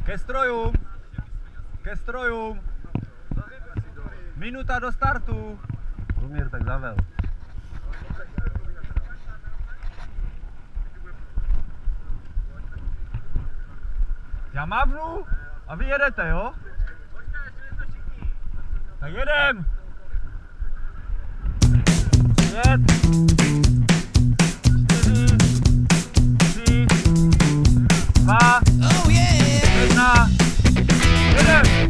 Ke strojům. Ke strojům. Minuta do startu. Lumír tak zavel. Já mávnu a vy jedete, jo? Tak jedem! 5, 4, 3, 2, 1, jedem!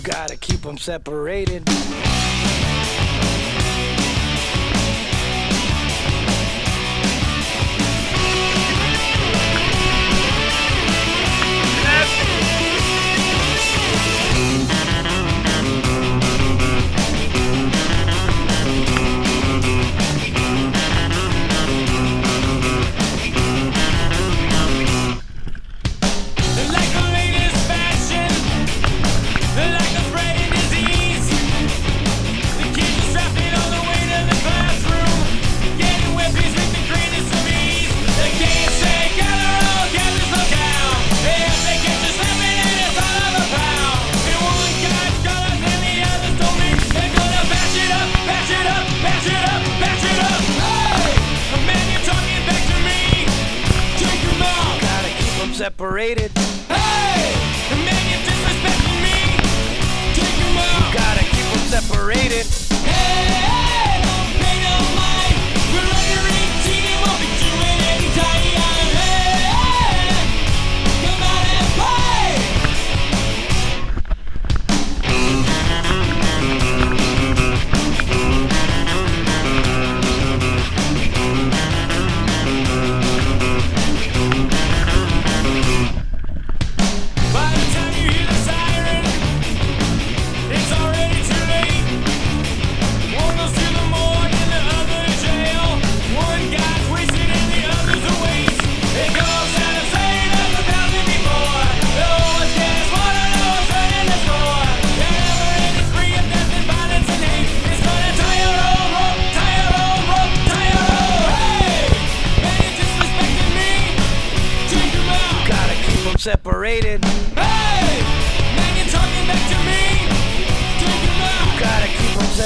Gotta keep them separated. Separated. Hey! The man you're disrespecting me. Take him out. Gotta keep them separated. Hey! Don't pay no mind. We're under 18 and won't be doing any time. Hey! Come out and play. By the time you hear the siren, it's already too late.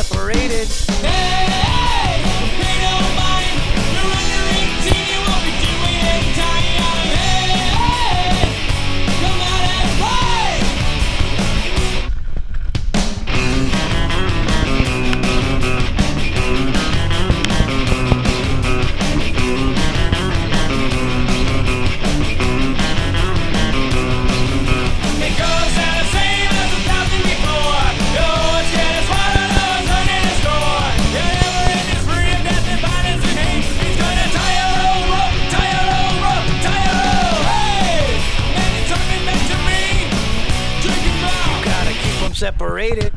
separated. Hey, they don't mind. You're under 18, you won't be doing any time. Hey, come out and play. It goes out the same as the thousand before. Oh, it's getting smaller, though it's running a score. Yeah, never ending spree of death and violence and hate. He's gonna tie your old rope, tie your old rope, tie your old. Hey, and it's coming back to me. Drinking brown. Gotta keep them separated.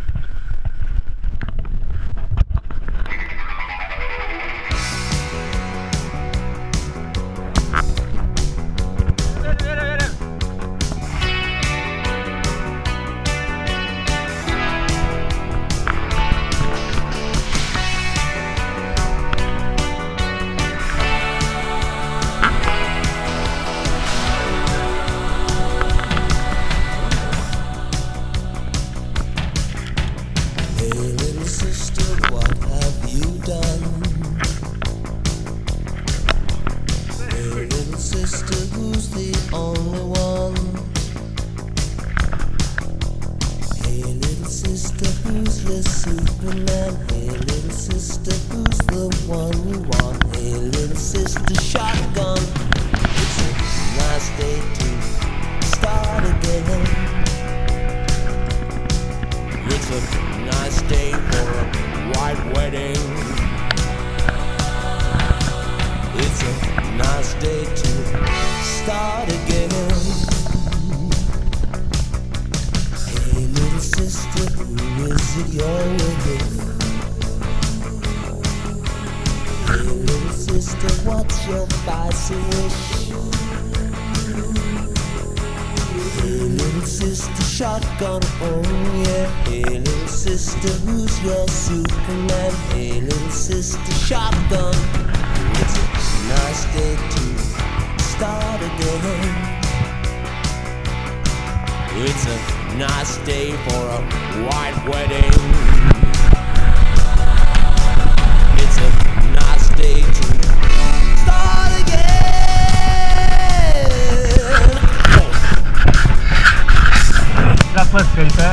Hey little sister, what have you done? Hey little sister, who's the only one? Hey little sister, who's your Superman? Hey little sister, who's the one you want? Hey little sister, shotgun. It's a nice day to start again. It's a nice day for a white wedding. It's a nice day to start again. Hey little sister, who is it you're with? Hey little sister, what's your spicy wish? Hey little sister, shotgun, oh yeah. Hey little sister, who's your Superman? Hey little sister, shotgun. It's a nice day to start again. It's a nice day for a white wedding. It's a nice day to start again. Zatleskejte.